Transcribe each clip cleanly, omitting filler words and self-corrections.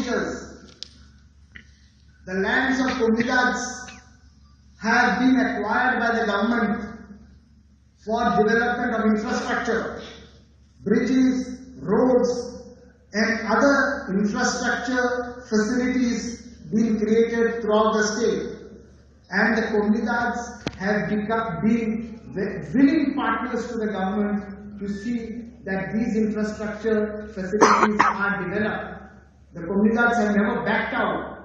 years, the lands of Comunidades have been acquired by the government for development of infrastructure, bridges, roads, and other infrastructure facilities being created throughout the state. And the Comunidades have been willing partners to the government to see that these infrastructure facilities are developed. The Comunidades have never backed out,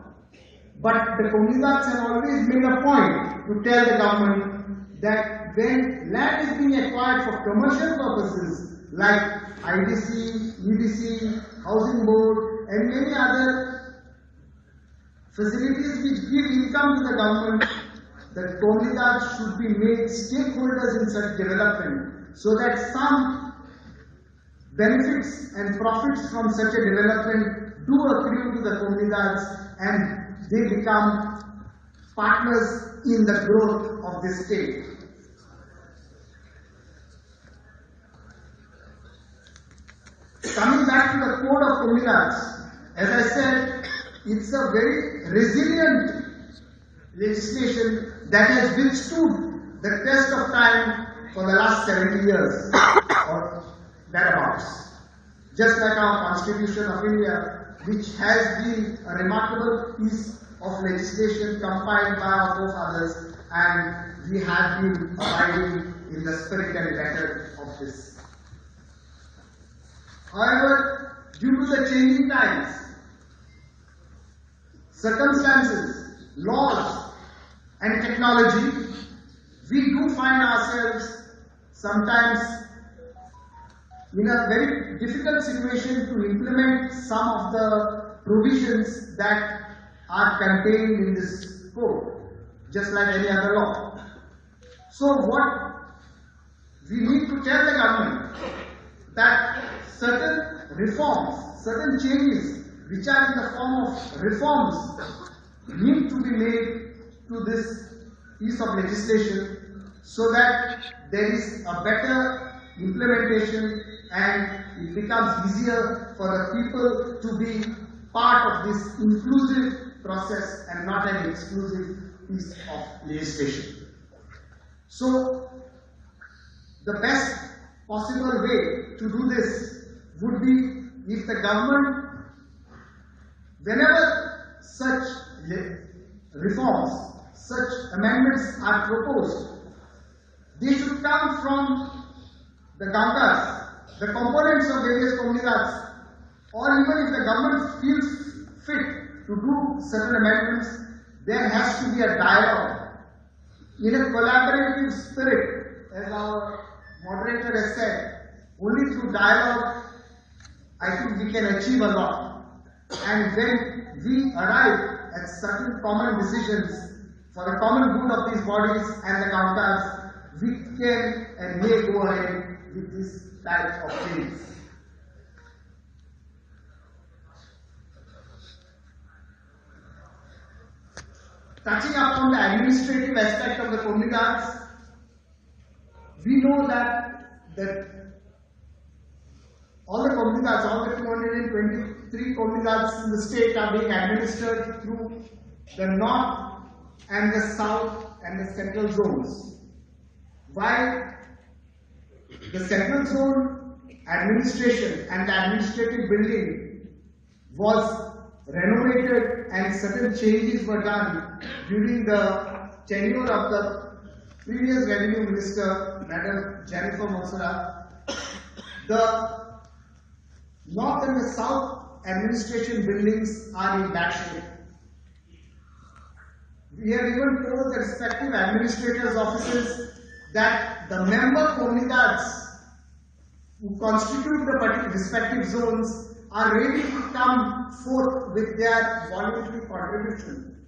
but the Comunidades have always made a point to tell the government that when land is being acquired for commercial purposes like IDC, EDC, Housing Board, and many other facilities which give income to the government, the Comunidades should be made stakeholders in such development so that some benefits and profits from such a development do accrue to the Comunidades and they become partners in the growth of this state. Coming back to the Code of Comunidades, as I said, it's a very resilient legislation that has withstood the test of time for the last 70 years or thereabouts. Just like our Constitution of India, which has been a remarkable piece of legislation compiled by our forefathers, and we have been abiding in the spirit and letter of this. However, due to the changing times, circumstances, laws, and technology, we do find ourselves sometimes in a very difficult situation to implement some of the provisions that are contained in this code, just like any other law. So what we need to tell the government that certain reforms, certain changes which are in the form of reforms need to be made to this piece of legislation so that there is a better implementation and it becomes easier for the people to be part of this inclusive process and not an exclusive piece of legislation. So, the best possible way to do this would be if the government, whenever such reforms, such amendments are proposed, they should come from the Gangas, the components of various Comunidades, or even if the government feels fit to do certain amendments, there has to be a dialogue in a collaborative spirit, as our moderator has said. Only through dialogue, I think we can achieve a lot. And when we arrive at certain common decisions for the common good of these bodies and the Gangas, we can and may go ahead with this type of things. Touching upon the administrative aspect of the Comunidades, we know that all the Comunidades, all the 223 Comunidades in the state are being administered through the north and the south and the central zones. While the central zone administration and the administrative building was renovated and certain changes were done during the tenure of the previous Revenue Minister, Madam Jennifer Monsara, the north and the south administration buildings are in bad shape. We have even told the respective administrators' offices that the member Comunidades who constitute the respective zones are ready to come forth with their voluntary contribution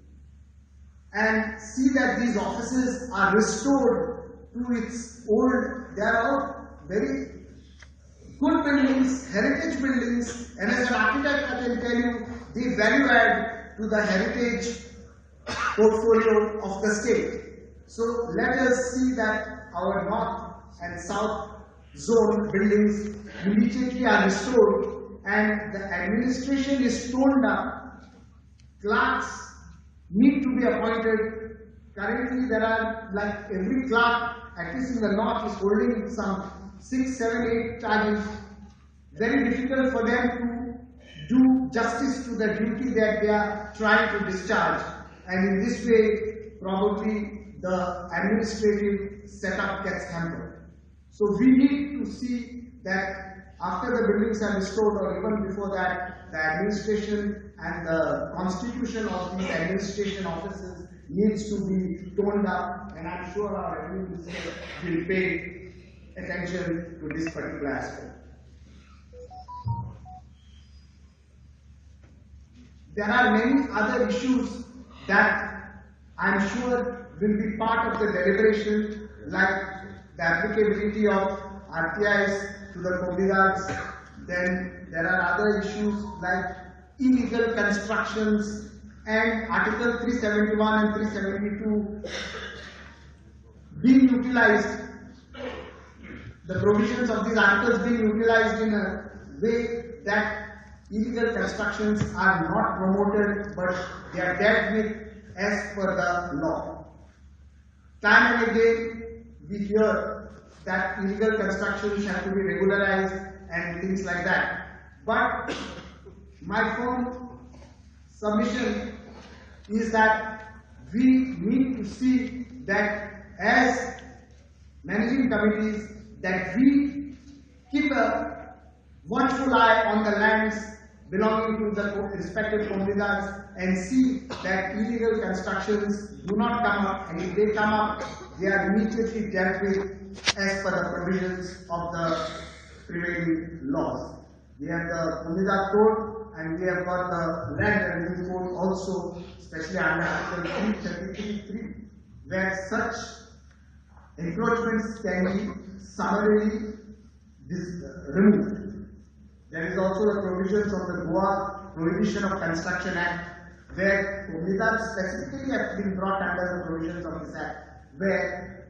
and see that these offices are restored to its old, they are all very good buildings, heritage buildings, and as an architect I can tell you, they value add to the heritage portfolio of the state. So let us see that our north and south zone buildings immediately are restored and the administration is toned up. Clerks need to be appointed. Currently, there are like every clerk, at least in the north, is holding some 6, 7, 8 charges. Very difficult for them to do justice to the duty that they are trying to discharge. And in this way, probably the administrative setup gets hampered. So we need to see that after the buildings are restored, or even before that, the administration and the constitution of these administration offices needs to be toned up, and I'm sure our revenue minister will pay attention to this particular aspect. There are many other issues that I'm sure will be part of the deliberation, like the applicability of RTIs to the Comunidades. Then there are other issues like illegal constructions and Article 371 and 372 being utilized, the provisions of these articles being utilized in a way that illegal constructions are not promoted, but they are dealt with as per the law. Time and again, we hear that illegal constructions have to be regularized and things like that. But my firm submission is that we need to see that as managing committees, that we keep a watchful eye on the lands belonging to the respective comunidades and see that illegal constructions do not come up, and if they come up, they are immediately dealt with as per the provisions of the prevailing laws. We have the Comunidade Code and we have got the Land Revenue Code also, especially under Article 333.3, where such encroachments can be summarily removed. There is also the provisions of the Goa Prohibition of Construction Act, where Comunidades specifically have been brought under the provisions of this act, where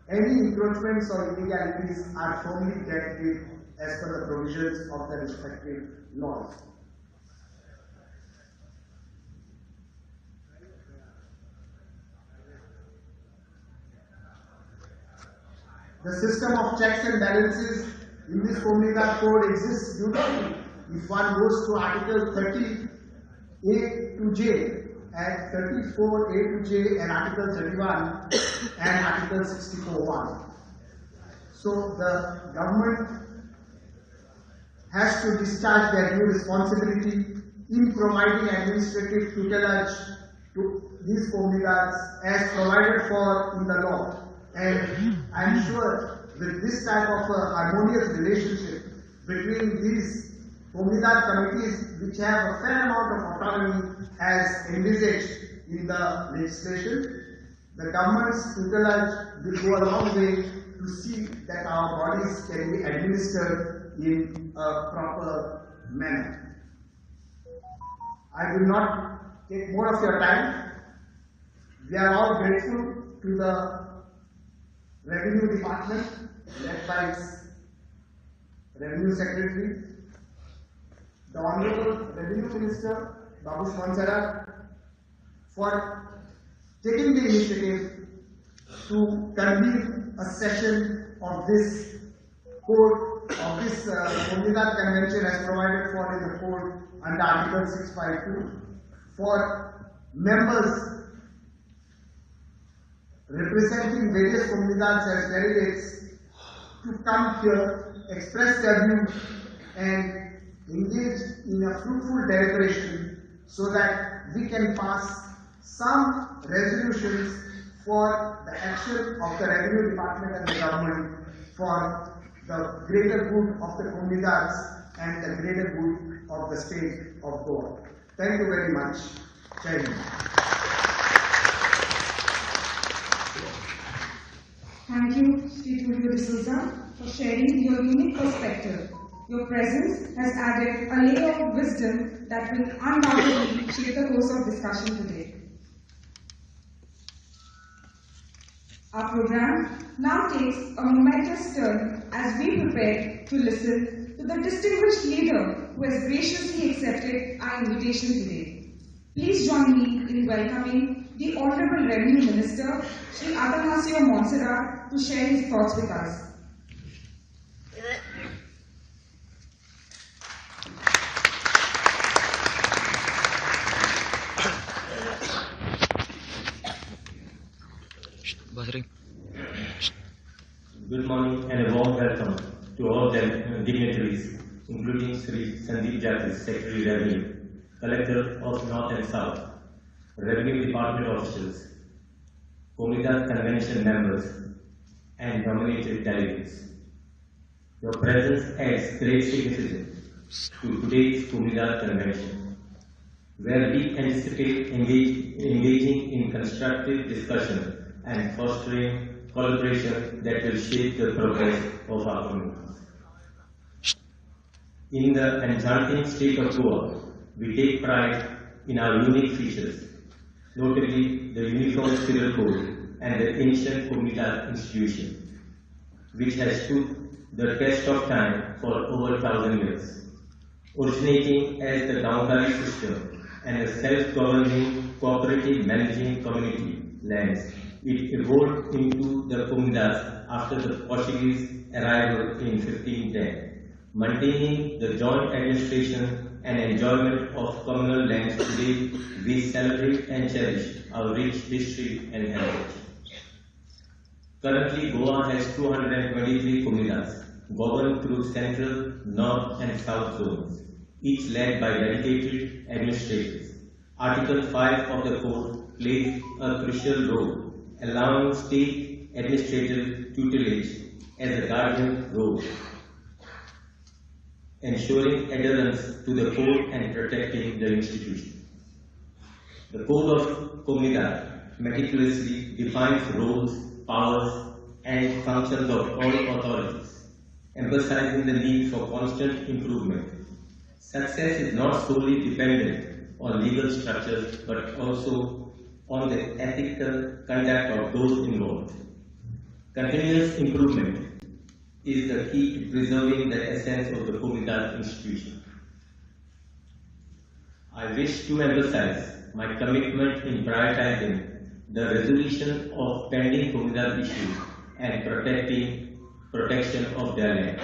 any encroachments or illegalities are firmly dealt with as per the provisions of the respective laws. The system of checks and balances in this Comunidade Code exists beautifully if one goes to Article 30A to J and 34A to J and Article 31 and Article 64.1. So the government has to discharge their due responsibility in providing administrative tutelage to these comunidades as provided for in the law. And I am sure with this type of a harmonious relationship between these comunidade committees, which have a fair amount of autonomy as envisaged in the legislation, the government's tutelage will go a long way to see that our bodies can be administered in a proper manner. I will not take more of your time. We are all grateful to the Revenue Department, led by its Revenue Secretary, the Honorable Revenue Minister, Babu Shmansara, for taking the initiative to convene a session of this code, of this Comunidade Convention as provided for in the code under Article 652, for members representing various comunidades as delegates to come here, express their views and engage in a fruitful deliberation so that we can pass some resolutions for the action of the Revenue Department and the government for the greater good of the comunidades and the greater good of the state of Goa. Thank you very much. Jai Hind. Thank you, Sri Tulio D'Souza, for sharing your unique perspective. Your presence has added a layer of wisdom that will undoubtedly shape the course of discussion today. Our program now takes a momentous turn as we prepare to listen to to the distinguished leader who has graciously accepted our invitation today. Please join me in welcoming the Honorable Revenue Minister, Sri Atanasio Montserrat, to share his thoughts with us. Good morning and a warm welcome to all dignitaries, including Sri Sandeep Jatis, Secretary Revenue, Collector of North and South, Revenue Department officials, Comunidade Convention members, and nominated delegates. Your presence adds great significance to today's Comunidade Convention, where we anticipate engaging in constructive discussion and fostering collaboration that will shape the progress of our communities. In the enchanting state of Goa, we take pride in our unique features, notably the Uniform Civil Code and the ancient Comunidade institution, which has stood the test of time for over 1,000 years. Originating as the Konkani system and a self-governing, cooperative managing community lands, it evolved into the Comunidade after the Portuguese arrival in 1510. Maintaining the joint administration and enjoyment of communal lands today, we celebrate and cherish our rich history and heritage. Currently, Goa has 223 Comunidades, governed through central, north and south zones, each led by dedicated administrators. Article 5 of the Code plays a crucial role, allowing state administrative tutelage as a guardian role, ensuring adherence to the code and protecting the institution. The Code of Comunidade meticulously defines roles, powers, and functions of all authorities, emphasizing the need for constant improvement. Success is not solely dependent on legal structures, but also on the ethical conduct of those involved. Continuous improvement is the key to preserving the essence of the Comunidade institution. I wish to emphasize my commitment in prioritizing the resolution of pending Comunidade issues and protection of their land.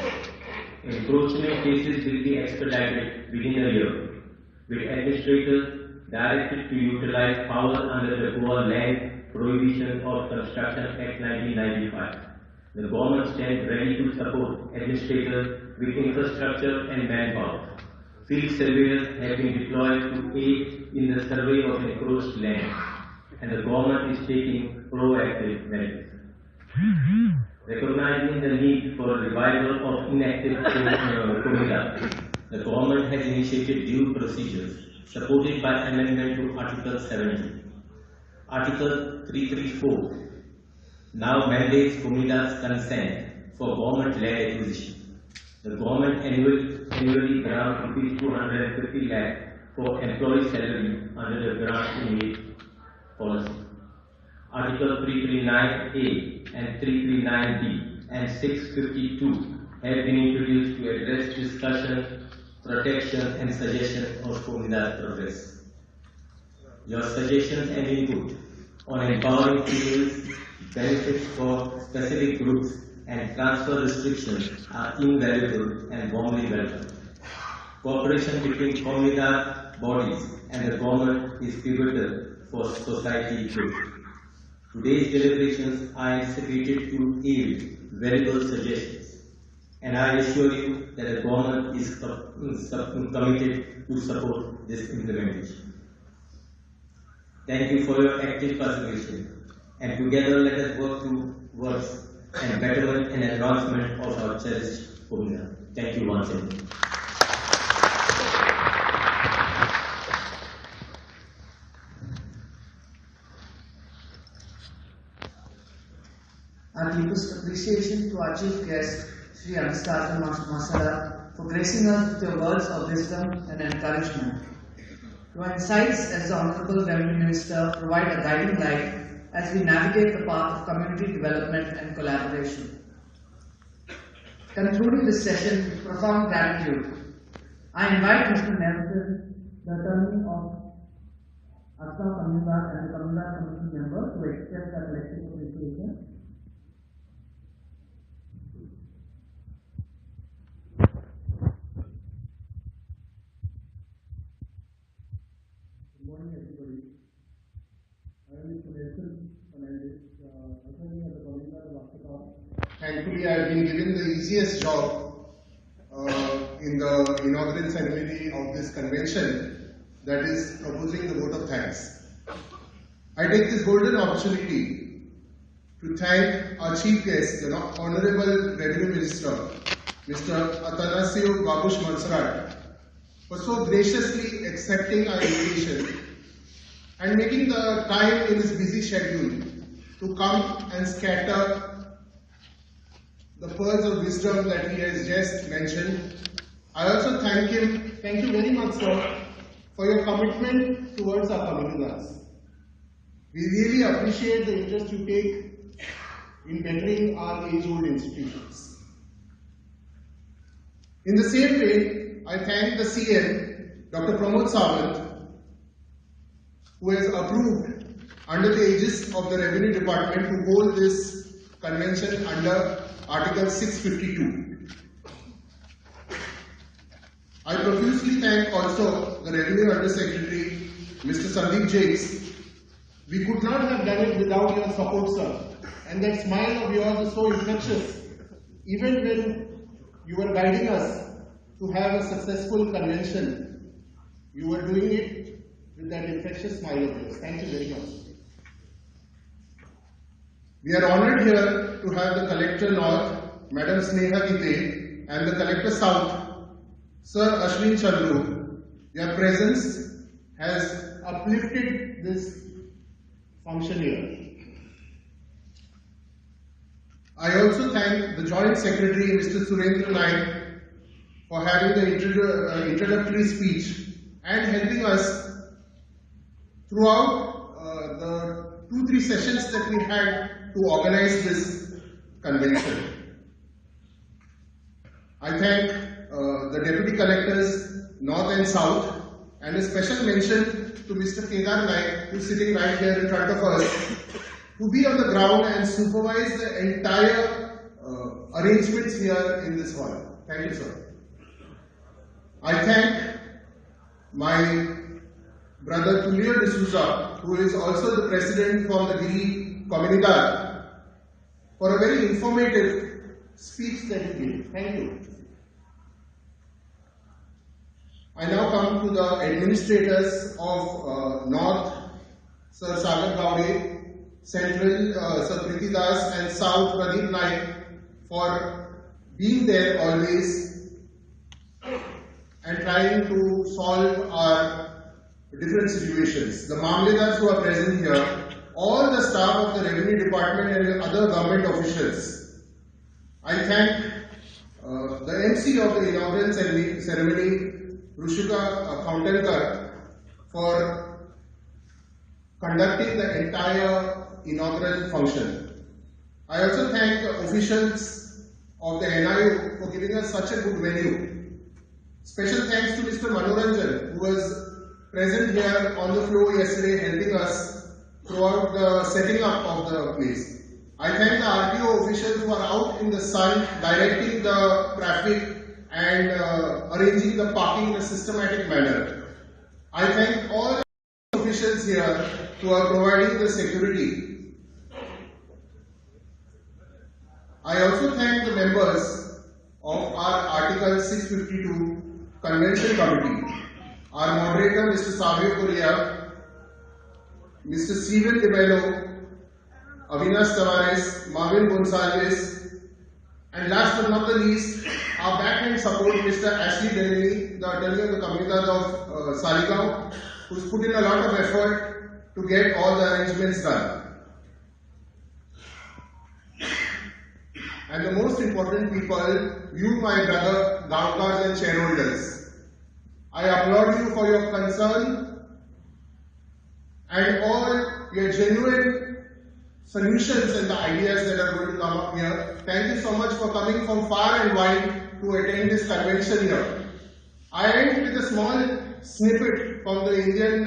Encroachment cases will be expedited within a year, with administrators directed to utilize power under the Goa Land Prohibition of Construction Act 1995. The government stands ready to support administrators with infrastructure and manpower. Field surveyors have been deployed to aid in the survey of encroached land, and the government is taking proactive measures. Recognizing the need for revival of inactive Comunidade, the government has initiated due procedures supported by amendment to Article 70. Article 334 now mandates Comunidades consent for government land acquisition. The government annually grants rupees 250 lakh for employee salary under the grant in aid policy. Article 339A and 339B and 652 have been introduced to address discussion, protection and suggestion of Comunidade progress. Your suggestions and input on empowering females, benefits for specific groups and transfer restrictions are invaluable and warmly welcome. Cooperation between Comunidade bodies and the government is pivotal for society growth. Today's deliberations are anticipated to yield valuable suggestions, and I assure you that the government is committed to support this implementation. Thank you for your active participation, and together let us work towards and betterment and advancement of our cherished Comunidade. Thank you once again. Our deepest appreciation to our chief guest, Sri Anastasia Masala, for gracing us with your words of wisdom and encouragement. Your insights as the Honorable Revenue Minister provide a guiding light as we navigate the path of community development and collaboration. concluding this session with profound gratitude, I invite Mr. Nelson, the attorney of Comunidade and the Comunidade Commission member, to express their collective appreciation. Good morning, everybody. I am Mr. Nelson Fernandez, attorney at the Comunidade of. Thankfully, I have been given the easiest job in the inaugural ceremony of this convention, that is proposing the vote of thanks. I take this golden opportunity to thank our chief guest, the Honorable Revenue Minister, Mr. Atanasio Babush Monserrat, for so graciously accepting our invitation and making the time in his busy schedule to come and scatter the pearls of wisdom that he has just mentioned. I also thank him, thank you very much, sir, for your commitment towards our communities. We really appreciate the interest you take in bettering our age-old institutions. In the same way, I thank the CM, Dr. Pramod Sawant, who has approved under the aegis of the Revenue Department to hold this convention under Article 652. I profusely thank also the Revenue Undersecretary, Mr. Sandeep Jakes. We could not have done it without your support, sir. And that smile of yours is so infectious. Even when you were guiding us to have a successful convention, you were doing it with that infectious smile of yours. Thank you very much. We are honored here to have the Collector North, Madam Sneha Gite, and the Collector South, Sir Ashwin Chandru. Their presence has uplifted this function here. I also thank the Joint Secretary, Mr. Surendra Naik, for having the introductory speech and helping us throughout the 2-3 sessions that we had to organize this convention. I thank the Deputy Collectors, North and South, and a special mention to Mr. Kedar Naik, who is sitting right here in front of us, to be on the ground and supervise the entire arrangements here in this hall. Thank you, sir. I thank my brother Tulio D'Souza, who is also the president from the Giri Comunidade, for a very informative speech that he gave. Thank you. I now come to the administrators of North, Sir Sagar Gowde, Central, Sir Priti Das, and South, Pradeep Naik, for being there always and trying to solve our different situations. The Mamledars who are present here, all the staff of the Revenue Department and other government officials. I thank the MC of the inaugural ceremony, Rushika Kauntelkar, for conducting the entire inaugural function. I also thank the officials of the NIO for giving us such a good venue. Special thanks to Mr. Manoranjan, who was present here on the floor yesterday helping us throughout the setting up of the place. I thank the RTO officials who are out in the sun directing the traffic and arranging the parking in a systematic manner. I thank all the officials here who are providing the security. I also thank the members of our Article 652 Convention Committee, our moderator Mr. Savio Correa, Mr. Steven De Mello, Avinash Tavares, Marvin Gonzalez, and last but not the least, our backhand support, Mr. Ashley Denny, the attorney of the Comunidade of Saligao, who's put in a lot of effort to get all the arrangements done. And the most important people, you, my brother, Gaonkars and shareholders, I applaud you for your concern and all your genuine solutions and the ideas that are going to come up here. Thank you so much for coming from far and wide to attend this convention here. I end with a small snippet from the Indian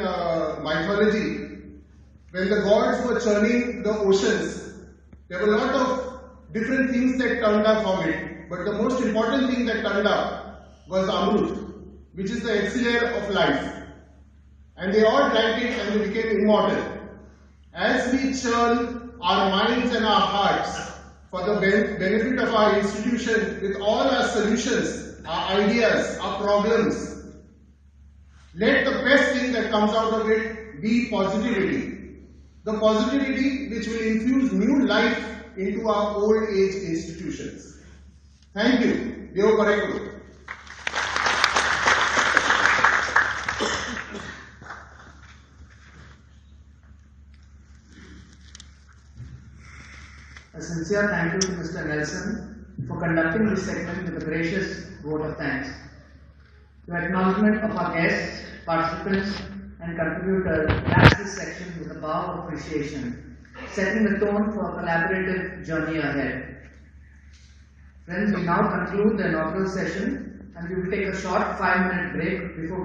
mythology. When the gods were churning the oceans, there were a lot of different things that turned up from it. But the most important thing that turned up was Amrut, which is the elixir of life. And they all drank it and they became immortal. As we churn our minds and our hearts for the benefit of our institution with all our solutions, our ideas, our problems, let the best thing that comes out of it be positivity. The positivity which will infuse new life into our old age institutions. Thank you. Deo Parekuru. A sincere thank you to Mr. Nelson for conducting this segment with a gracious vote of thanks. Your acknowledgement of our guests, participants, and contributors wraps this section with a bow of appreciation, setting the tone for a collaborative journey ahead. Friends, we now conclude the inaugural session and we will take a short 5-minute break before